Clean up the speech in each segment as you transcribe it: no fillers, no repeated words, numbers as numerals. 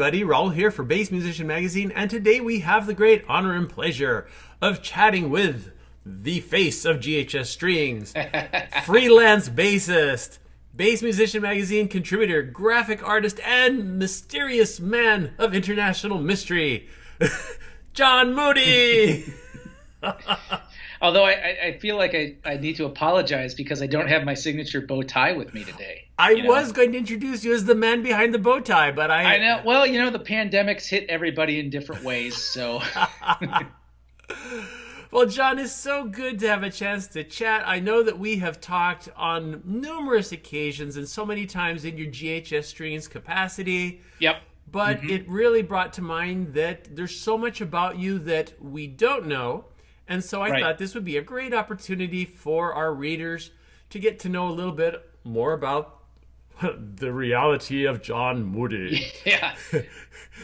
everybody, Raul here for Bass Musician Magazine, and today we have the great honor and pleasure of chatting with the face of GHS Strings, freelance bassist, Bass Musician Magazine contributor, graphic artist, and mysterious man of international mystery, John Moody! Although I feel like I need to apologize because I don't have my signature bow tie with me today. I was going to introduce you as the man behind the bow tie, but I know. Well, the pandemic's hit everybody in different ways, so... Well, John, it's so good to have a chance to chat. I know that we have talked on numerous occasions and so many times in your GHS Strings capacity. Yep. But it really brought to mind that there's so much about you that we don't know. And so I thought this would be a great opportunity for our readers to get to know a little bit more about the reality of John Moody. Yeah.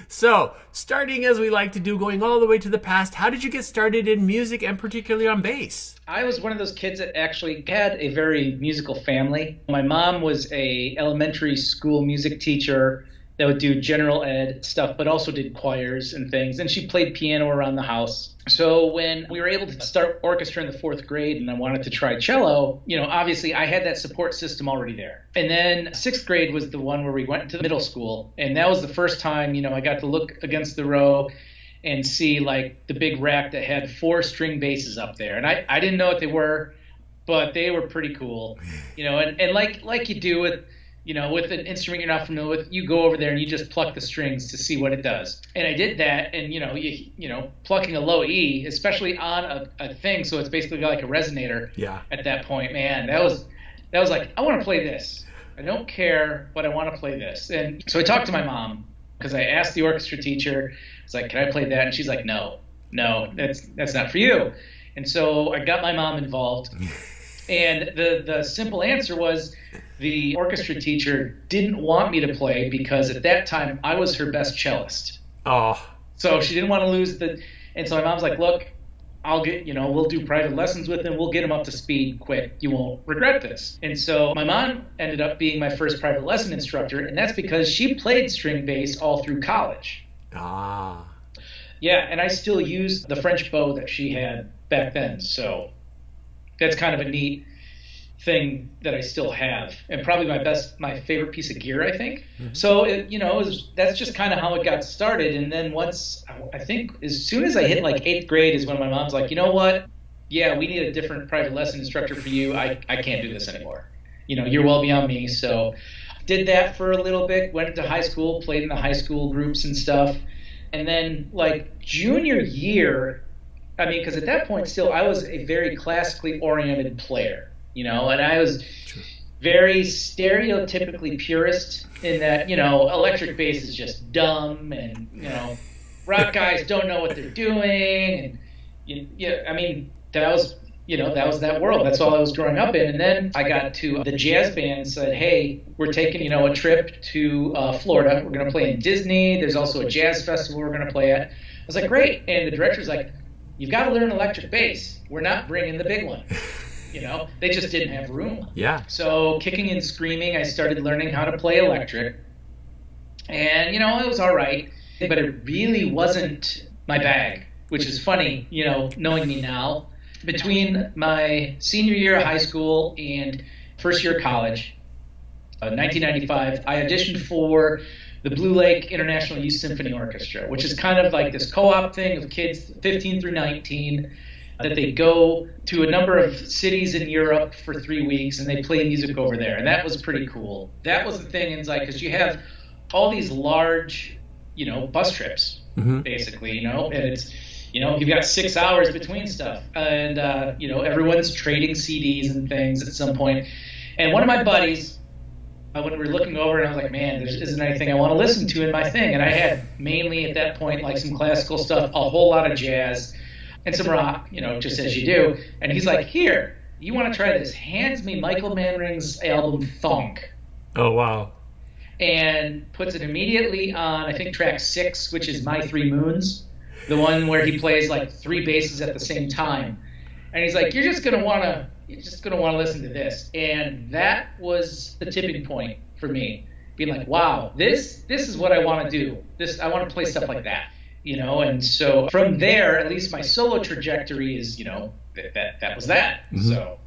So, starting as we like to do, going all the way to the past, how did you get started in music and particularly on bass? I was one of those kids that actually had a very musical family. My mom was a elementary school music teacher that would do general ed stuff, but also did choirs and things. And she played piano around the house. So when we were able to start orchestra in the 4th grade and I wanted to try cello, obviously I had that support system already there. And then 6th grade was the one where we went to middle school. And that was the first time, I got to look against the row and see like the big rack that had 4 string basses up there. And I didn't know what they were, but they were pretty cool, and like you do with an instrument you're not familiar with, you go over there and you just pluck the strings to see what it does. And I did that, and plucking a low E, especially on a thing, so it's basically like a resonator. Yeah. At that point, man, that was like, I want to play this. I don't care, but I want to play this. And so I talked to my mom because I asked the orchestra teacher. I was like, "Can I play that?" And she's like, "No, that's not for you." And so I got my mom involved, and the simple answer was, the orchestra teacher didn't want me to play because at that time I was her best cellist. Oh. So she didn't want to lose and so my mom's like, "Look, I'll get, we'll do private lessons with him. We'll get him up to speed quick. You won't regret this." And so my mom ended up being my first private lesson instructor, and that's because she played string bass all through college. Ah. Yeah, and I still use the French bow that she had back then. So that's kind of a neat thing that I still have, and probably my favorite piece of gear, I think. Mm-hmm. So that's just kind of how it got started. And then once, I think as soon as I hit like 8th grade is when my mom's like, "You know what? Yeah, we need a different private lesson instructor for you. I can't do this anymore. You're well beyond me." So did that for a little bit, went into high school, played in the high school groups and stuff. And then like junior year, because at that point still I was a very classically oriented player. And I was very stereotypically purist in that, electric bass is just dumb and, rock guys don't know what they're doing. And, that was that world. That's all I was growing up in. And then I got to the jazz band and said, "Hey, we're taking, a trip to Florida. We're going to play in Disney. There's also a jazz festival we're going to play at." I was like, "Great." And the director's like, "You've got to learn electric bass. We're not bringing the big one." They just didn't have room. Yeah. So kicking and screaming, I started learning how to play electric. And, it was all right, but it really wasn't my bag, which is funny, knowing me now. Between my senior year of high school and first year of college, 1995, I auditioned for the Blue Lake International Youth Symphony Orchestra, which is kind of like this co-op thing of kids 15 through 19, that they go to a number of cities in Europe for 3 weeks and they play music over there. And that was pretty cool. That was the thing, because you have all these large, bus trips, basically, and it's, you've got 6 hours between stuff. And, everyone's trading CDs and things at some point. And one of my buddies, when we were looking over, and I was like, "Man, there isn't anything I want to listen to in my thing." And I had mainly at that point, like some classical stuff, a whole lot of jazz, and some rock, just as you do. And he's like, "Here, you want to try this? Hands me Michael Manring's album Thunk." Oh, wow. And puts it immediately on, I think, track 6, which is My Three Moons, the one where he plays like 3 basses at the same time. And he's like, you're just gonna wanna listen to this. And that was the tipping point for me. being like, wow, this is what I want to do. I want to play stuff like that, And so from there, at least my solo trajectory is, that was that. Mm-hmm. So.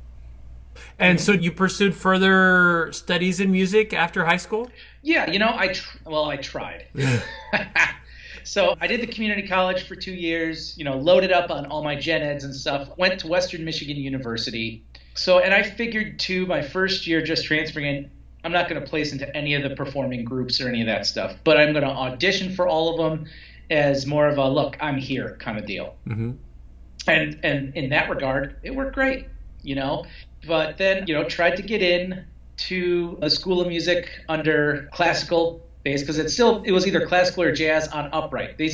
And so you pursued further studies in music after high school? Yeah, I tried. So I did the community college for 2 years, loaded up on all my gen eds and stuff, went to Western Michigan University. So, and I figured too, my first year just transferring in, I'm not going to place into any of the performing groups or any of that stuff, but I'm going to audition for all of them as more of a, look, I'm here kind of deal. Mm-hmm. And in that regard, it worked great, But then, tried to get in to a school of music under classical bass, because it was either classical or jazz on upright. They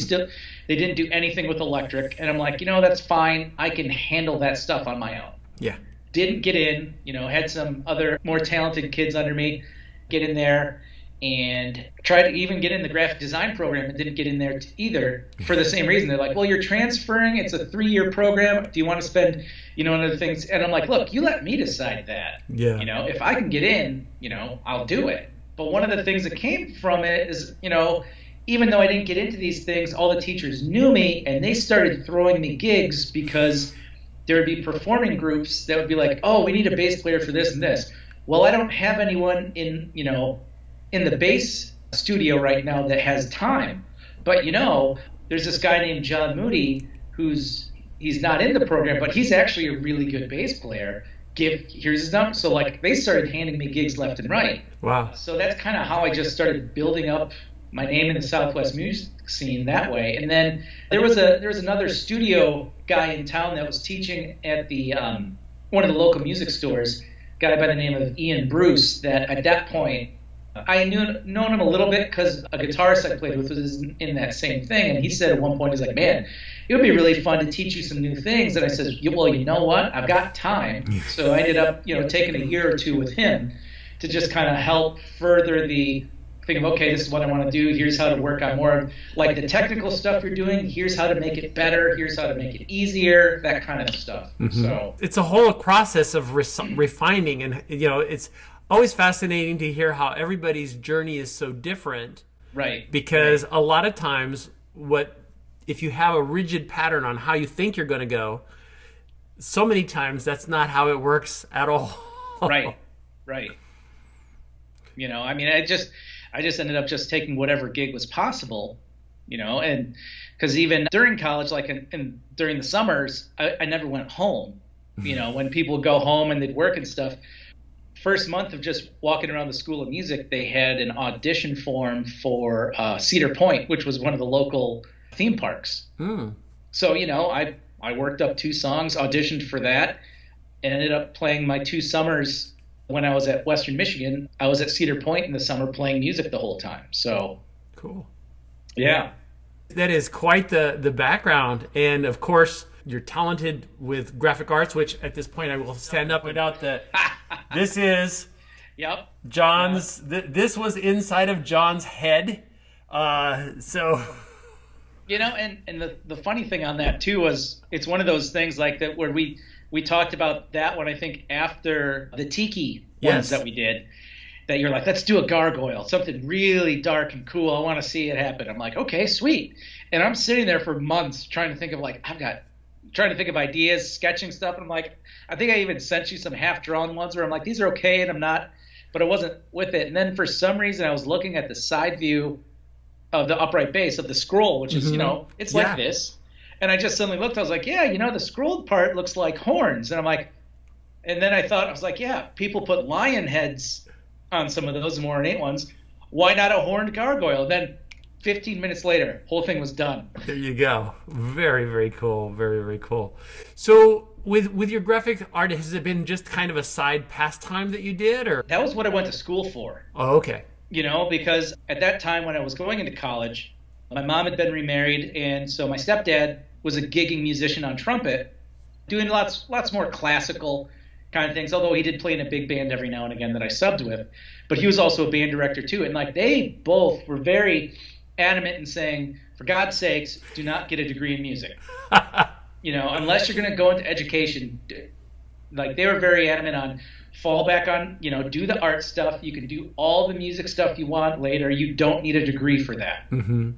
didn't do anything with electric, and I'm like, that's fine. I can handle that stuff on my own. Yeah. Didn't get in, had some other more talented kids under me get in there, and tried to even get in the graphic design program and didn't get in there either for the same reason. They're like, well, you're transferring. It's a 3-year program. Do you want to spend, on other things? And I'm like, look, you let me decide that. Yeah. If I can get in, I'll do it. But one of the things that came from it is, even though I didn't get into these things, all the teachers knew me and they started throwing me gigs because there would be performing groups that would be like, oh, we need a bass player for this and this. Well, I don't have anyone in the bass studio right now that has time. But, there's this guy named John Moody he's not in the program, but he's actually a really good bass player. Here's his number. So they started handing me gigs left and right. Wow. So that's kind of how I just started building up my name in the Southwest music scene that way. And then there was another studio guy in town that was teaching at the one of the local music stores, a guy by the name of Ian Bruce, that at that point I known him a little bit because a guitarist I played with was in that same thing. And he said at one point, he's like, man, it would be really fun to teach you some new things. And I said, well, you know what? I've got time. So I ended up, taking a year or two with him to just kind of help further the thing of, okay, this is what I want to do. Here's how to work on more of like the technical stuff you're doing. Here's how to make it better. Here's how to make it easier, that kind of stuff. Mm-hmm. So it's a whole process of refining, and it's always fascinating to hear how everybody's journey is so different. Right. Because a lot of times if you have a rigid pattern on how you think you're going to go, so many times that's not how it works at all. Right. I just ended up just taking whatever gig was possible, and because even during college, and during the summers, I never went home. When people would go home and they'd work and stuff, first month of just walking around the School of Music, they had an audition form for Cedar Point, which was one of the local theme parks. So, I worked up 2 songs, auditioned for that, and ended up playing my 2 summers. When I was at Western Michigan, I was at Cedar Point in the summer playing music the whole time. So cool. Yeah. That is quite the background. And of course, you're talented with graphic arts, which at this point I will stand up without the this is Yep. John's this was inside of John's head. So and the funny thing on that too was it's one of those things like that where we talked about that one, I think, after the Tiki ones that we did, that you're like, let's do a gargoyle, something really dark and cool. I want to see it happen. I'm like, okay, sweet. And I'm sitting there for months trying to think of trying to think of ideas, sketching stuff. And I'm like, I think I even sent you some half-drawn ones where I'm like, these are okay, and I'm not, but I wasn't with it. And then for some reason, I was looking at the side view of the upright bass of the scroll, which is, it's like this. And I just suddenly looked, I was like, yeah, the scrolled part looks like horns. And I'm like, and then I was like, yeah, people put lion heads on some of those more ornate ones. Why not a horned gargoyle? And then 15 minutes later, whole thing was done. There you go. Very, very cool. Very, very cool. So with your graphic art, has it been just kind of a side pastime that you did, or? That was what I went to school for. Oh, okay. Because at that time when I was going into college, my mom had been remarried, and so my stepdad was a gigging musician on trumpet, doing lots more classical kind of things, although he did play in a big band every now and again that I subbed with. But he was also a band director too. And they both were very adamant in saying, for God's sakes, do not get a degree in music. Unless you're going to go into education, Like they were very adamant on fall back on, do the art stuff. You can do all the music stuff you want later. You don't need a degree for that. Mm-hmm.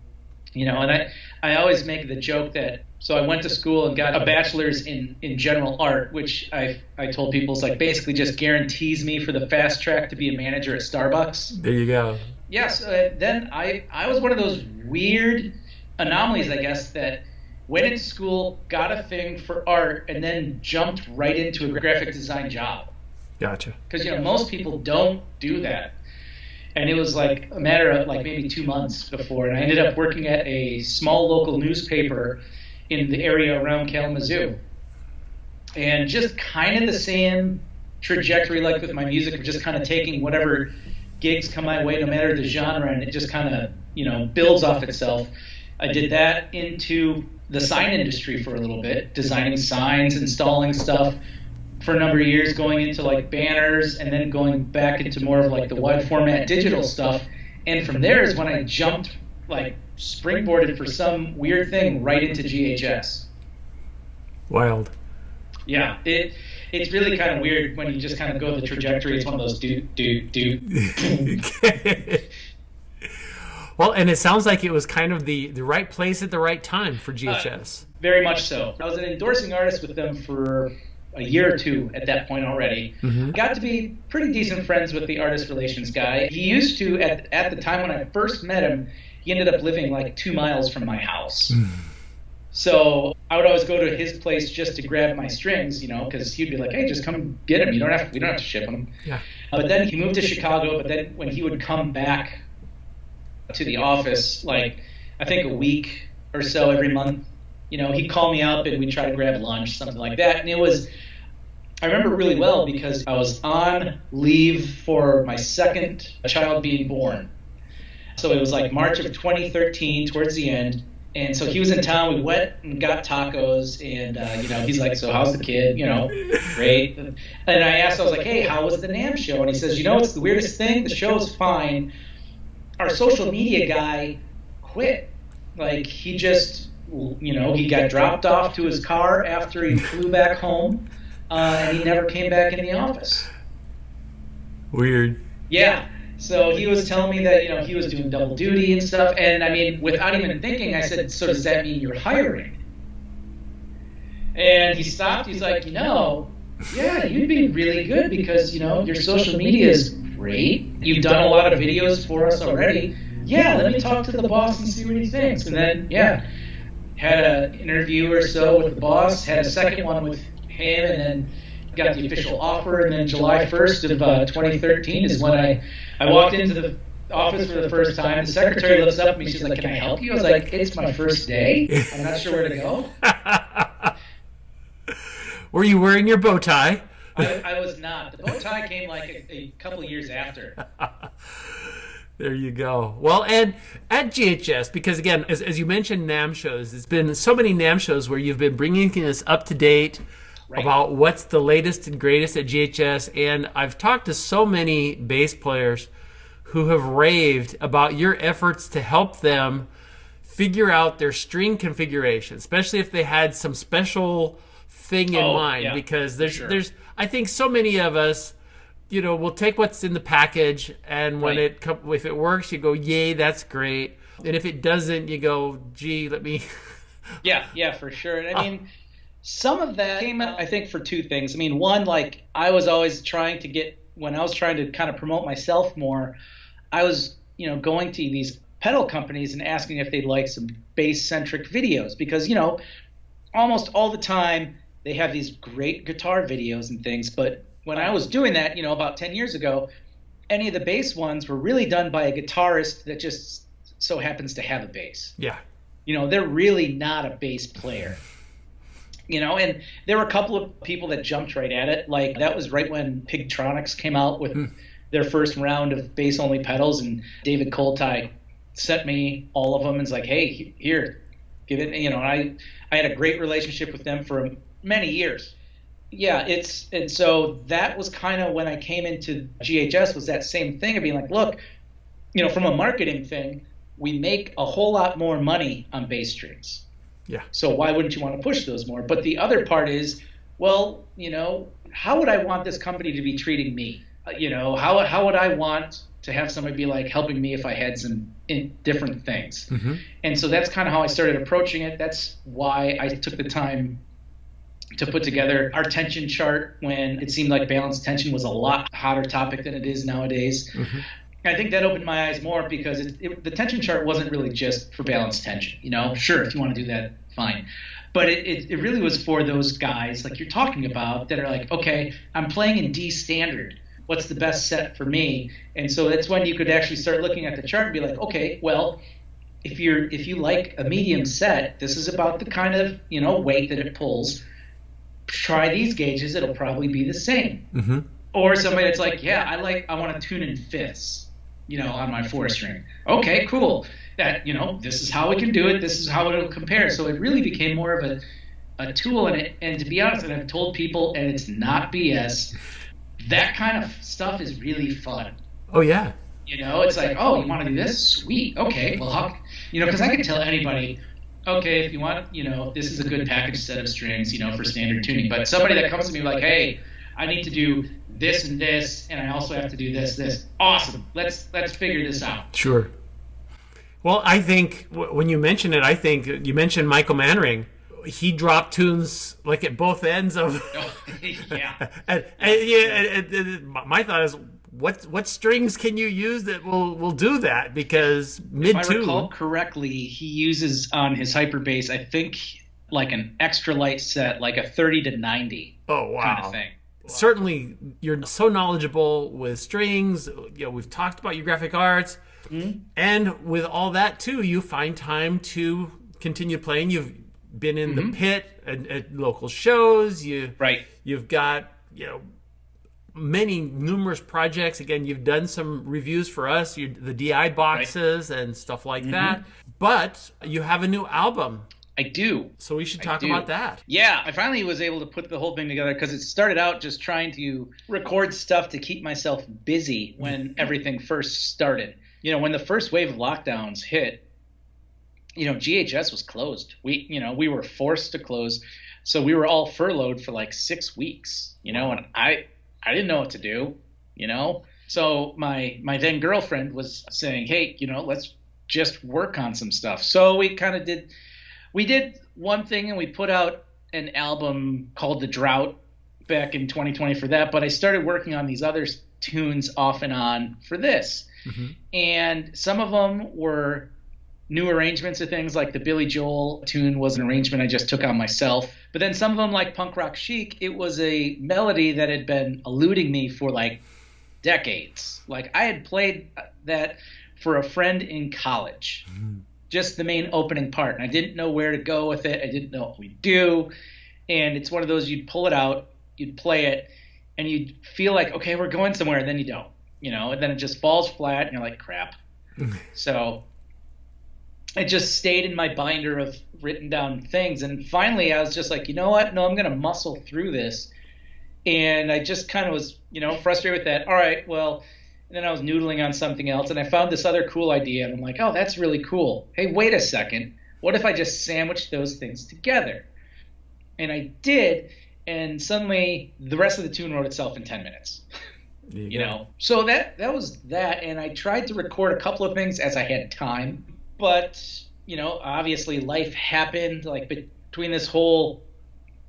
And I always make the joke that, so I went to school and got a bachelor's in general art, which I told people is like basically just guarantees me for the fast track to be a manager at Starbucks. There you go. Yes. Then I was one of those weird anomalies, I guess, that went into school, got a thing for art, and then jumped right into a graphic design job. Gotcha. Because, most people don't do that. And it was like a matter of like maybe 2 months before. And I ended up working at a small local newspaper in the area around Kalamazoo. And just kind of the same trajectory like with my music of just kind of taking whatever gigs come my way, no matter the genre, and it just kind of, builds off itself. I did that into the sign industry for a little bit, designing signs, installing stuff for a number of years, going into like banners and then going back into more of like the wide format digital stuff. And from there is when I jumped, like springboarded for some weird thing right into GHS. Wild. Yeah, it's really kind of weird when you just kind of go the trajectory. It's one of those do. Well, and it sounds like it was kind of the right place at the right time for GHS. Very much so. I was an endorsing artist with them for a year or two at that point already. Mm-hmm. Got to be pretty decent friends with the artist relations guy. He used to, at the time when I first met him, he ended up living like 2 miles from my house. So I would always go to his place just to grab my strings, because he'd be like, "Hey, just come get them. We don't have to ship them." Yeah. But then he moved to Chicago. But then when he would come back to the office, like I think a week or so every month, he'd call me up and we'd try to grab lunch, something like that. And I remember really well because I was on leave for my second child being born. So it was like March of 2013 towards the end. And so he was in town. We went and got tacos, and he's like, "So how's the kid?" Great. And I asked, I was like, "Hey, how was the NAMM show?" And he says, "It's the weirdest thing. The show's fine. Our social media guy quit. Like he just, he got dropped off to his car after he flew back home, and he never came back in the office." Weird. Yeah. So he was telling me that, he was doing double duty and stuff. And I mean, without even thinking, I said, "So does that mean you're hiring?" And he stopped. He's like, yeah, you'd be really good because, your social media is great. You've done a lot of videos for us already. Yeah, let me talk to the boss and see what he thinks. And then, had an interview or so with the boss, had a second one with him, and then got the official offer. And then July 1st of 2013 is when I walked into the office for the first time. The secretary looks up at me. She's like, "Can I help you?" I was like, "It's my first day. I'm not sure where to go." Were you wearing your bow tie? I was not. The bow tie came like a couple years after. There you go. Well, and at GHS, because again, as you mentioned, NAMM shows, there's been so many NAMM shows where you've been bringing us up to date. Right. About what's the latest and greatest at GHS. And I've talked to so many bass players who have raved about your efforts to help them figure out their string configuration, especially if they had some special thing in mind. Yeah, because there's I think so many of us, we'll take what's in the package, and when if it works, you go, "Yay, that's great." And if it doesn't, you go, "Gee, let me." Yeah, for sure. And I mean, some of that came, I think, for two things. I mean, one, like I was always trying to get, when I was trying to kind of promote myself more, I was, going to these pedal companies and asking if they'd like some bass-centric videos because, almost all the time they have these great guitar videos and things. But when I was doing that, about 10 years ago, any of the bass ones were really done by a guitarist that just so happens to have a bass. Yeah. They're really not a bass player. And there were a couple of people that jumped right at it. Like that was right when Pigtronics came out with their first round of bass-only pedals, and David Coltai sent me all of them and was like, "Hey, here, give it." And I had a great relationship with them for many years. Yeah, and so that was kind of when I came into GHS, was that same thing of being like, look, from a marketing thing, we make a whole lot more money on bass strings. Yeah. So why wouldn't you want to push those more? But the other part is, well, how would I want this company to be treating me? How would I want to have somebody be like helping me if I had some different things? Mm-hmm. And so that's kind of how I started approaching it. That's why I took the time to put together our tension chart when it seemed like balanced tension was a lot hotter topic than it is nowadays. Mm-hmm. I think that opened my eyes more because the tension chart wasn't really just for balanced tension. Sure, if you want to do that, fine. But it really was for those guys like you're talking about that are like, okay, I'm playing in D standard. What's the best set for me? And so that's when you could actually start looking at the chart and be like, okay, well, if you like a medium set, this is about the kind of weight that it pulls. Try these gauges; it'll probably be the same. Mm-hmm. Or somebody that's like, yeah, I want to tune in fifths, on my 4-string. Okay, cool. That this is how we can do it. This is how it'll compare. So it really became more of a tool. And to be honest, and I've told people, and it's not BS. That kind of stuff is really fun. Oh yeah. It's like, oh, you want to do this? Sweet. Okay. Well, how? Because I could tell anybody, okay, if you want, this is a good package set of strings, for standard tuning. But somebody that comes to me like, hey, I need to do this and this, and I also have to do this. Awesome. Let's figure this out. Sure. Well, I think when you mention it, I think you mentioned Michael Mannering. He dropped tunes like at both ends of. Yeah. and my thought is, what strings can you use that will do that? Because mid tune. If I recall correctly, he uses on his hyperbass, I think, like an extra light set, like a 30 to 90. Oh wow. Kind of thing. Certainly, you're so knowledgeable with strings. We've talked about your graphic arts, and with all that too, you find time to continue playing. You've been in the pit at local shows. You've got numerous projects. Again, you've done some reviews for us, the DI boxes and stuff like that. But you have a new album. I do. So we should talk about that. Yeah, I finally was able to put the whole thing together because it started out just trying to record stuff to keep myself busy when everything first started. When the first wave of lockdowns hit, GHS was closed. We were forced to close. So we were all furloughed for like 6 weeks, and I didn't know what to do, So my then girlfriend was saying, hey, let's just work on some stuff. So we kind of did one thing, and we put out an album called The Drought back in 2020 for that. But I started working on these other tunes off and on for this. Mm-hmm. And some of them were new arrangements of things, like the Billy Joel tune was an arrangement I just took on myself. But then some of them, like Punk Rock Chic, it was a melody that had been eluding me for like decades. Like I had played that for a friend in college, just the main opening part. And I didn't know where to go with it. I didn't know what we'd do. And it's one of those, you'd pull it out, you'd play it, and you'd feel like, okay, we're going somewhere, and then you don't, and then it just falls flat, and you're like, crap. So it just stayed in my binder of written down things. And finally I was just like, you know what? No, I'm going to muscle through this. And I just kind of was, frustrated with that. All right, well, and then I was noodling on something else, and I found this other cool idea. And I'm like, oh, that's really cool. Hey, wait a second. What if I just sandwiched those things together? And I did. And suddenly the rest of the tune wrote itself in 10 minutes. So that was that. And I tried to record a couple of things as I had time. But, obviously life happened, like between this whole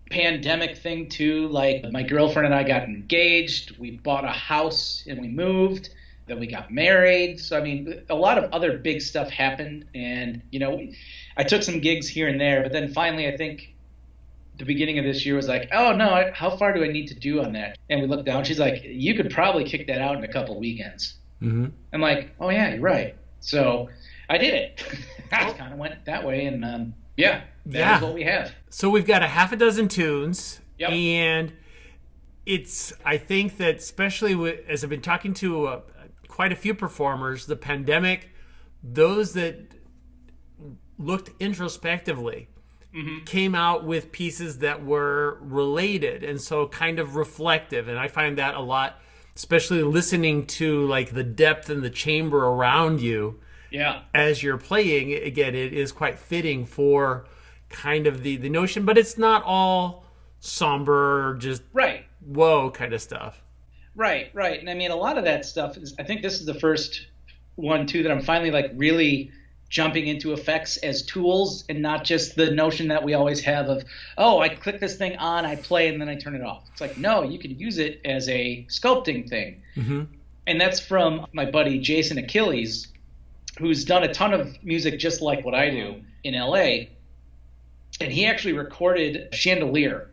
pandemic thing too. Like my girlfriend and I got engaged, we bought a house and we moved, then we got married. So, I mean, a lot of other big stuff happened. And, I took some gigs here and there. But then finally, I think the beginning of this year was like, oh, no, how far do I need to do on that? And we looked down. She's like, you could probably kick that out in a couple weekends. Mm-hmm. I'm like, oh, yeah, you're right. So I did it. I kind of went that way, and that is what we have. So we've got a half a dozen tunes, yep. And I think that especially as I've been talking to quite a few performers, the pandemic, those that looked introspectively came out with pieces that were related and so kind of reflective. And I find that a lot, especially listening to like the depth and the chamber around you. Yeah. As you're playing, again, it is quite fitting for kind of the notion, but it's not all somber, just right. whoa kind of stuff. Right. And I mean, a lot of that stuff is, I think this is the first one too that I'm finally like really jumping into effects as tools and not just the notion that we always have of, oh, I click this thing on, I play, and then I turn it off. It's like, no, you can use it as a sculpting thing. Mm-hmm. And that's from my buddy Jason Achilles, who's done a ton of music just like what I do in LA. And he actually recorded Chandelier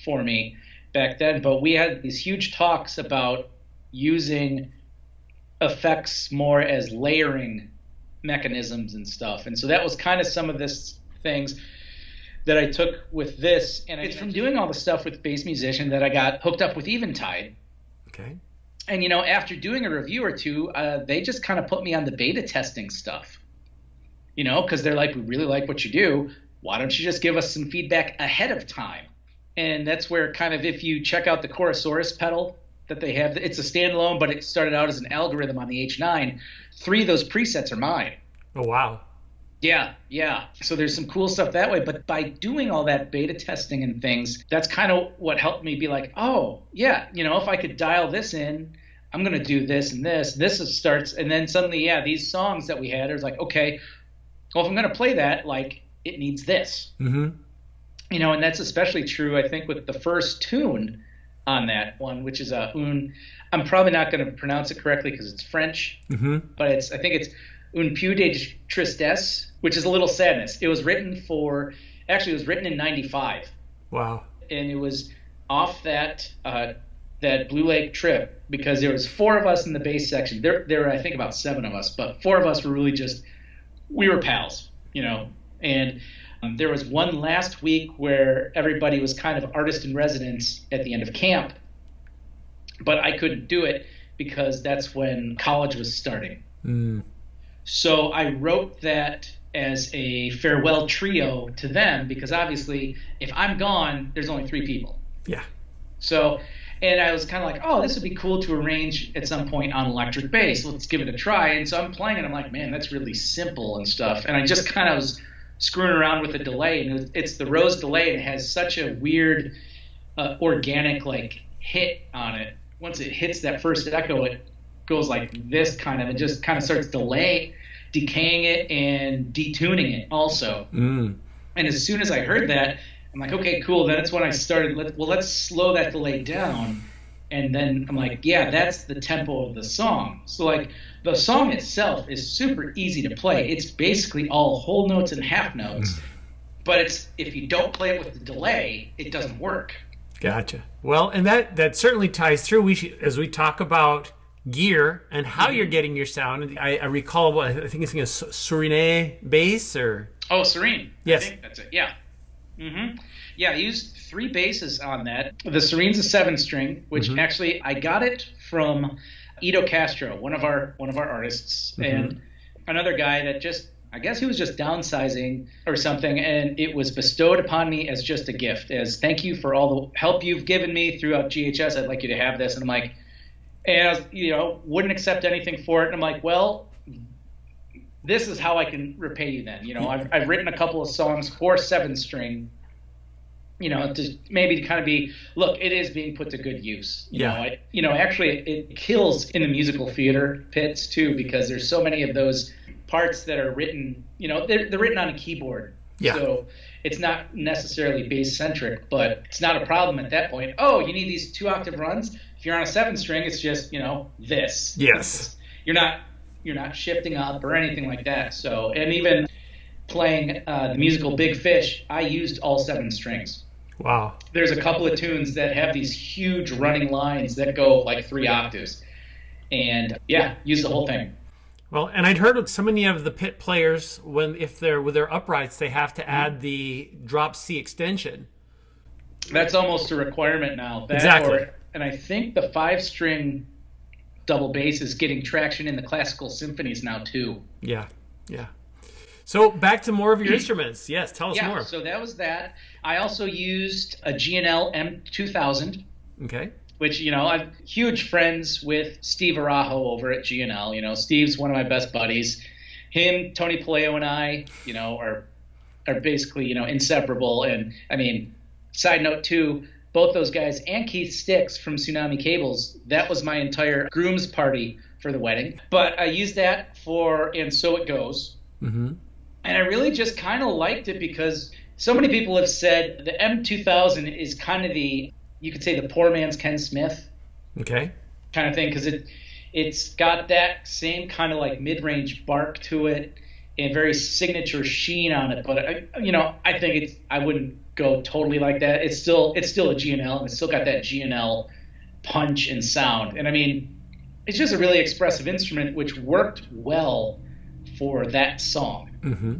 for me back then. But we had these huge talks about using effects more as layering mechanisms and stuff. And so that was kind of some of this things that I took with this. And it's from doing all the stuff with Bass Musician that I got hooked up with Eventide. Okay. And, you know, after doing a review or two, they just kind of put me on the beta testing stuff, you know, because they're like, we really like what you do. Why don't you just give us some feedback ahead of time? And that's where kind of, if you check out the Chorasaurus pedal that they have, it's a standalone, but it started out as an algorithm on the H9. 3 of those presets are mine. Oh, wow. Yeah. So there's some cool stuff that way. But by doing all that beta testing and things, that's kind of what helped me be like, oh, yeah, you know, if I could dial this in, I'm going to do this and this. This starts. And then suddenly, yeah, these songs that we had, it was like, okay, well, if I'm going to play that, like, it needs this. Mm-hmm. You know, and that's especially true, I think, with the first tune on that one, which is a Hoon. I'm probably not going to pronounce it correctly because it's French, but I think it's Un peu de tristesse, which is a little sadness. It was written in 95. Wow. And it was off that Blue Lake trip because there was 4 of us in the bass section. There were, I think, about 7 of us, but 4 of us were really we were pals, you know. And there was one last week where everybody was kind of artist in residence at the end of camp, but I couldn't do it because that's when college was starting. So I wrote that as a farewell trio to them because obviously if I'm gone, there's only 3 people. Yeah. So, and I was kind of like, oh, this would be cool to arrange at some point on electric bass. Let's give it a try. And so I'm playing and I'm like, man, that's really simple and stuff. And I just kind of was screwing around with the delay, and it's the Rose delay, and it has such a weird organic like hit on it. Once it hits that first echo, it goes like this kind of, and just kind of starts decaying it and detuning it also. And as soon as I heard that, I'm like, okay, cool. That's when I started, let's slow that delay down. And then I'm like, yeah, that's the tempo of the song. So like the song itself is super easy to play. It's basically all whole notes and half notes. But if you don't play it with the delay, it doesn't work. Gotcha. Well, and that certainly ties through. As we talk about gear and how you're getting your sound. I recall I think it's a Serene bass or Serene. Yes, I think that's it. Yeah. Yeah, I used 3 basses on that. The Serene's a 7-string, which actually I got it from Ido Castro, one of our artists, and another guy that I guess he was just downsizing or something, and it was bestowed upon me as just a gift, as thank you for all the help you've given me throughout GHS. I'd like you to have this. And I'm like, and I was, wouldn't accept anything for it. And I'm like, well, this is how I can repay you then. I've written a couple of songs for 7-string, to maybe kind of be, look, it is being put to good use. Actually it kills in the musical theater pits too, because there's so many of those parts that are written, they're written on a keyboard. Yeah. So it's not necessarily bass centric, but it's not a problem at that point. Oh, you need these 2-octave runs. If you're on a 7-string, it's just, this. Yes. You're not shifting up or anything like that. So, and even playing the musical Big Fish, I used all 7 strings. Wow. There's a couple of tunes that have these huge running lines that go like 3 octaves. And yeah, use the whole thing. Well, and I'd heard so many of the pit players, with their uprights, they have to add the drop C extension. That's almost a requirement now. Exactly. And I think the 5-string double bass is getting traction in the classical symphonies now too. Yeah. So back to more of your instruments. Yes, tell us more. So that was that. I also used a G&L M2000. Okay. Which, I'm huge friends with Steve Arajo over at G&L. Steve's one of my best buddies. Him, Tony Paleo, and I, are basically, inseparable. And I mean, side note too, both those guys, and Keith Sticks from Tsunami Cables. That was my entire groom's party for the wedding. But I used that for And So It Goes. Mm-hmm. And I really just kind of liked it because so many people have said the M2000 is kind of you could say the poor man's Ken Smith. Okay. Kind of thing, because it's got that same kind of like mid-range bark to it and very signature sheen on it. But I think I wouldn't go totally like that. It's still a G&L, and it's still got that G&L punch and sound. And I mean, it's just a really expressive instrument, which worked well for that song. Mm-hmm.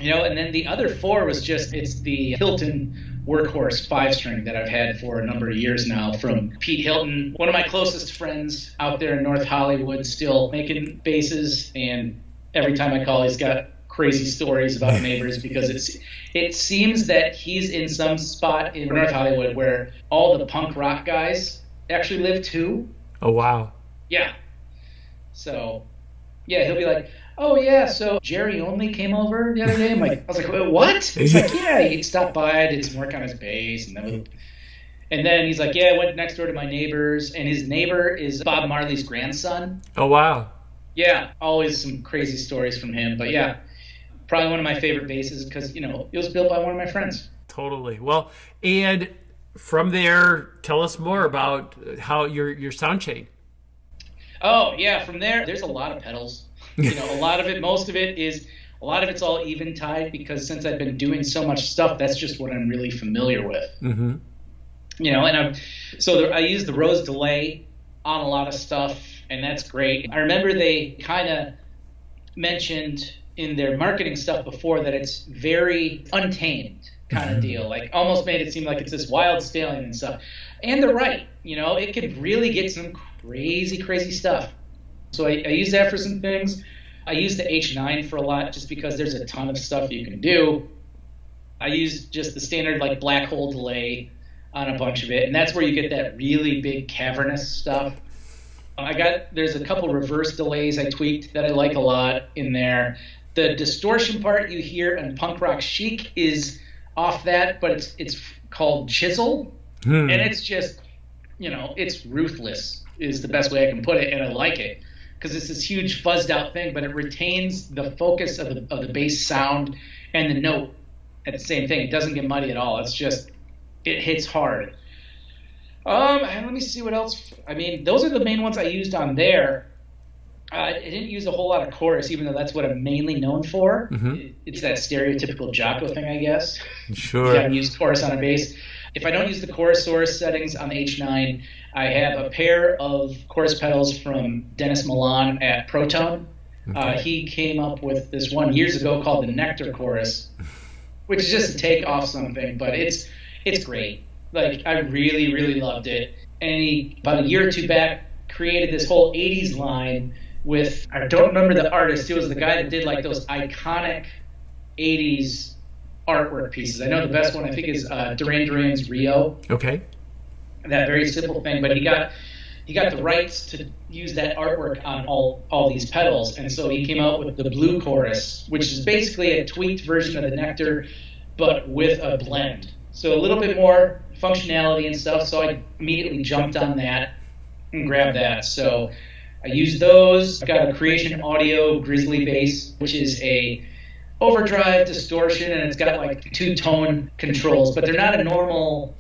And then the other four it's the Hilton Workhorse 5-string that I've had for a number of years now from Pete Hilton, one of my closest friends out there in North Hollywood, still making basses. And every time I call, he's got crazy stories about neighbors because it seems that he's in some spot in North Hollywood where all the punk rock guys actually live too. Oh, wow. Yeah. So, yeah, he'll be like, oh, yeah, so Jerry Only came over the other day. I was like, wait, what? He's like, yeah, he stopped by, did some work on his bass. And then he's like, yeah, I went next door to my neighbors. And his neighbor is Bob Marley's grandson. Oh, wow. Yeah, always some crazy stories from him. But, yeah, probably one of my favorite basses because, it was built by one of my friends. Totally. Well, and from there, tell us more about how your sound chain. Oh, yeah, from there's a lot of pedals. Most of it's all Eventide because since I've been doing so much stuff, that's just what I'm really familiar with. Mm-hmm. I use the Rose delay on a lot of stuff, and that's great. I remember they kind of mentioned in their marketing stuff before that it's very untamed kind of deal, like almost made it seem like it's this wild stallion and stuff. And they're right. It could really get some crazy stuff. So I use that for some things. I use the H9 for a lot just because there's a ton of stuff you can do. I use just the standard like black hole delay on a bunch of it, and that's where you get that really big cavernous stuff. There's a couple reverse delays I tweaked that I like a lot in there. The distortion part you hear in Punk Rock Chic is off that, but it's called Chisel, and it's just, it's ruthless is the best way I can put it, and I like it. Because it's this huge fuzzed out thing, but it retains the focus of the bass sound and the note at the same thing. It doesn't get muddy at all. It's just, it hits hard. Let me see what else. I mean, those are the main ones I used on there. I didn't use a whole lot of chorus, even though that's what I'm mainly known for. Mm-hmm. It's that stereotypical Jocko thing, I guess. Sure. You gotta use chorus on a bass. If I don't use the chorus source settings on the H9, I have a pair of chorus pedals from Dennis Milan at Proton. Okay. He came up with this one years ago called the Nectar Chorus, which is just a take off something, but it's great. Like, I really, really loved it. And he, about a year or two back, created this whole 80s line with, I don't remember the artist, it was the guy that did like those iconic 80s artwork pieces. I know the best one I think is Duran Duran's Rio. Okay. That very simple thing, but he got the rights to use that artwork on all these pedals, and so he came out with the Blue Chorus, which is basically a tweaked version of the Nectar, but with a blend. So a little bit more functionality and stuff. So I immediately jumped on that and grabbed that. So I used those. I've got a Creation Audio Grizzly Bass, which is a overdrive distortion, and it's got like 2-tone controls, but it's not a normal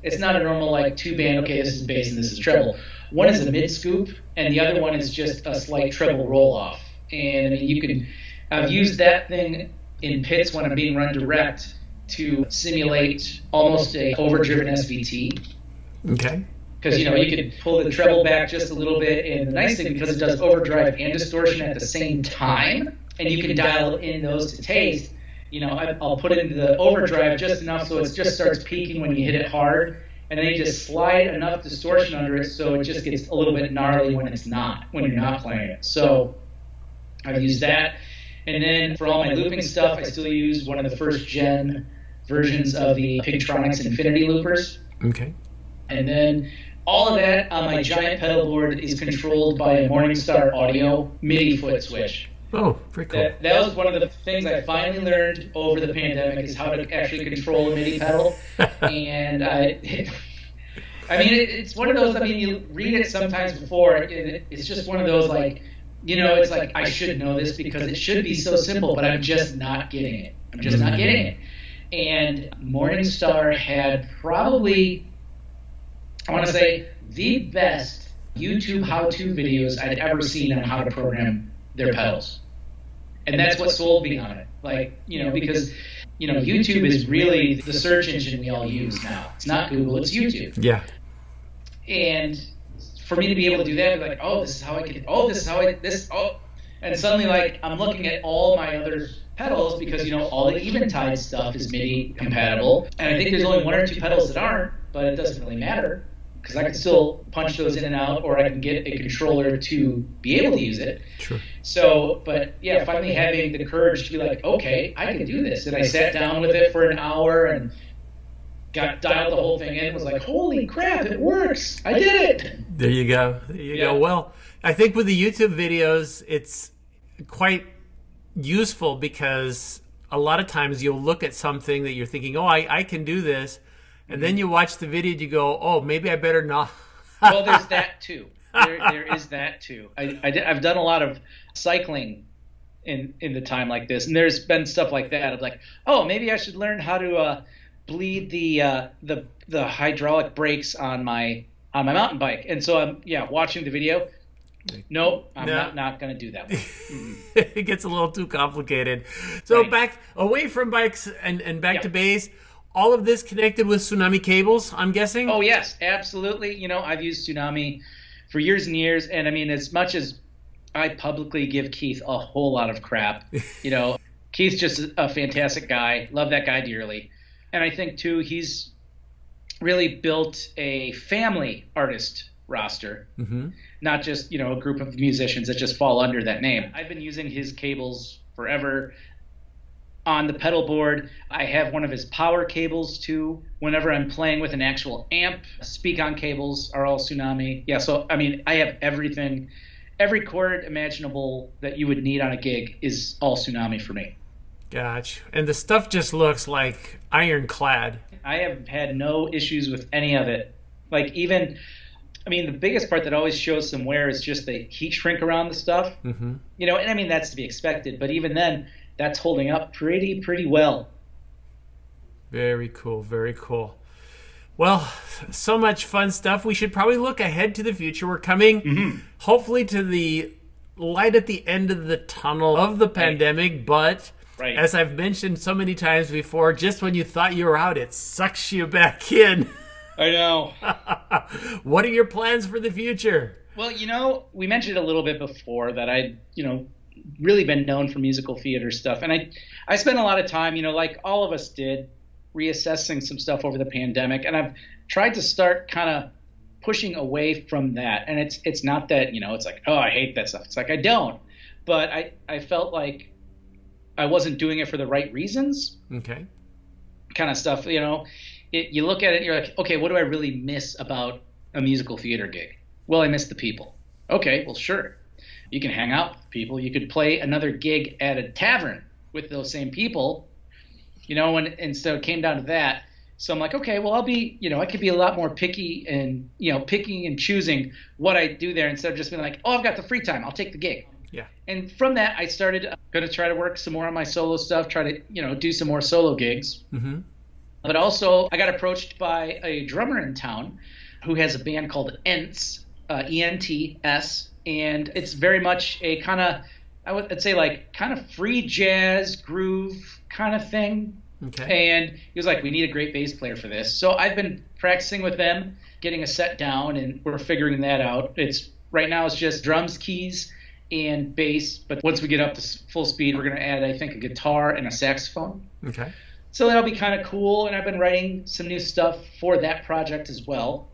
like 2-band, okay, this is bass and this is treble. One is a mid scoop and the other one is just a slight treble roll off. And I mean, I've used that thing in pits when I'm being run direct to simulate almost a overdriven SVT. Okay. Because you can pull the treble back just a little bit, and the nice thing, because it does overdrive and distortion at the same time, and you can dial in those to taste, I'll put it into the overdrive just enough so it just starts peaking when you hit it hard, and then you just slide enough distortion under it so it just gets a little bit gnarly when you're not playing it. So I've used that. And then for all my looping stuff, I still use one of the first gen versions of the Pigtronics Infinity Loopers. Okay. And then all of that on my giant pedal board is controlled by a Morningstar Audio MIDI foot switch. Oh, very cool. That was one of the things I finally learned over the pandemic, is how to actually control a MIDI pedal. And I mean, it's one of those, I mean, you read it sometimes before, and it's just one of those, like, it's like, I should know this because it should be so simple, but I'm just not getting it. I'm just not getting it. And Morningstar had probably, I want to say, the best YouTube how-to videos I'd ever seen on how to program their pedals. And that's what sold me on it. Like, because, YouTube is really the search engine we all use now. It's not Google, it's YouTube. Yeah. And for me to be able to do that, like, oh, this is how I can, oh, this is how I, this, oh. And suddenly, like, I'm looking at all my other pedals because, all the Eventide stuff is MIDI compatible. And I think there's only one or two pedals that aren't, but it doesn't really matter because I can still punch those in and out, or I can get a controller to be able to use it. Sure. So, but yeah, finally having the courage to be like, okay, I can do this. And I sat down with it for an hour and dialed the whole thing in, was like, holy crap, it works. I did it. There you go. There you go. Well, I think with the YouTube videos, it's quite useful because a lot of times you'll look at something that you're thinking, oh, I can do this. And then you watch the video and you go, oh, maybe I better not. Well, there's that too. There is that too. I've done a lot of cycling in the time like this, and there's been stuff like that of like, oh, maybe I should learn how to bleed the hydraulic brakes on my mountain bike. And so I'm watching the video. Nope, I'm not going to do that one. It gets a little too complicated. So back away from bikes and back to bass. All of this connected with Tsunami cables, I'm guessing? Oh, yes, absolutely. I've used Tsunami for years and years. And I mean, as much as I publicly give Keith a whole lot of crap, Keith's just a fantastic guy. Love that guy dearly. And I think, too, he's really built a family artist roster, not just, a group of musicians that just fall under that name. I've been using his cables forever. On the pedal board, I have one of his power cables too. Whenever I'm playing with an actual amp, speak-on cables are all Tsunami. Yeah, so I mean, I have everything. Every cord imaginable that you would need on a gig is all Tsunami for me. Gotcha. And the stuff just looks like ironclad. I have had no issues with any of it. Like even, I mean, the biggest part that always shows some wear is just the heat shrink around the stuff. And I mean, that's to be expected. But even then, that's holding up pretty well. Very cool, very cool. Well, so much fun stuff. We should probably look ahead to the future. We're coming, hopefully, to the light at the end of the tunnel of the pandemic. But as I've mentioned so many times before, just when you thought you were out, it sucks you back in. I know. What are your plans for the future? Well, we mentioned a little bit before that I, really been known for musical theater stuff. And I spent a lot of time, like all of us did, reassessing some stuff over the pandemic. And I've tried to start kind of pushing away from that. And it's not that, it's like, oh, I hate that stuff. It's like, I don't. But I felt like I wasn't doing it for the right reasons. Okay. Kind of stuff, you look at it and you're like, okay, what do I really miss about a musical theater gig? Well, I miss the people. Okay, well, sure. You can hang out with people. You could play another gig at a tavern with those same people, and so it came down to that. So I'm like, okay, well, I'll be, I could be a lot more picky and, picking and choosing what I do there instead of just being like, oh, I've got the free time. I'll take the gig. Yeah. And from that, I started going to try to work some more on my solo stuff, try to, do some more solo gigs. But also I got approached by a drummer in town who has a band called Ents, E-N-T-S. And it's very much a kind of, I would say like kind of free jazz groove kind of thing. Okay. And he was like, we need a great bass player for this. So I've been practicing with them, getting a set down, and we're figuring that out. Right now it's just drums, keys, and bass. But once we get up to full speed, we're going to add, I think, a guitar and a saxophone. Okay. So that'll be kind of cool. And I've been writing some new stuff for that project as well.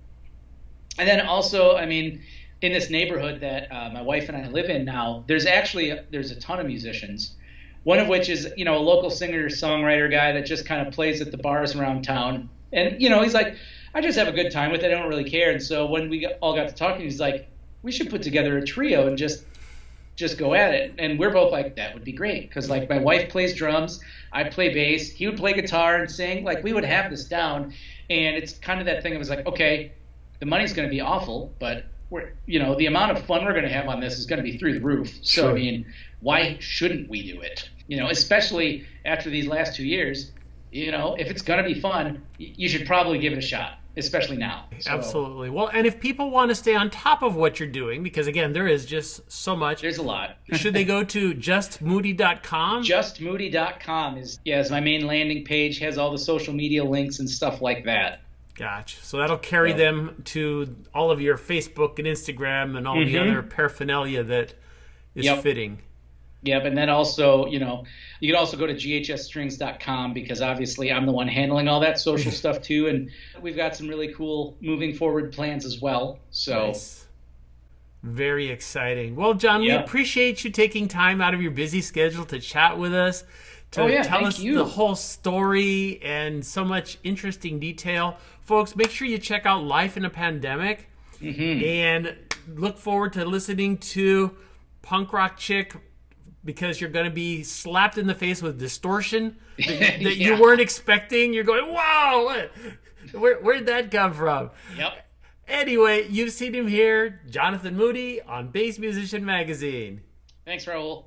And then also, I mean, in this neighborhood that my wife and I live in now, there's a ton of musicians. One of which is, a local singer-songwriter guy that just kind of plays at the bars around town. And, he's like, I just have a good time with it. I don't really care. And so when we all got to talking, he's like, we should put together a trio and just go at it. And we're both like, that would be great. Because, like, my wife plays drums. I play bass. He would play guitar and sing. Like, we would have this down. And it's kind of that thing. It was like, okay, the money's going to be awful, but the amount of fun we're going to have on this is going to be through the roof. So, Sure. I mean, why shouldn't we do it? Especially after these last 2 years, if it's going to be fun, you should probably give it a shot, especially now. So, Absolutely. Well, and if people want to stay on top of what you're doing, because again, there is just so much. There's a lot. Should they go to justmoody.com? Justmoody.com is my main landing page, has all the social media links and stuff like that. Gotcha. So that'll carry them to all of your Facebook and Instagram and all the other paraphernalia that is fitting. Yep, and then also, you can also go to ghsstrings.com because obviously I'm the one handling all that social stuff too, and we've got some really cool moving forward plans as well. So nice. Very exciting. Well, John, we appreciate you taking time out of your busy schedule to chat with us, to tell us the whole story and so much interesting detail. Folks, make sure you check out Life in a Pandemic and look forward to listening to Punk Rock Chick, because you're going to be slapped in the face with distortion that you weren't expecting. You're going, wow, where'd that come from? Yep. Anyway, you've seen him here, Jonathan Moody on Bass Musician Magazine. Thanks, Raul.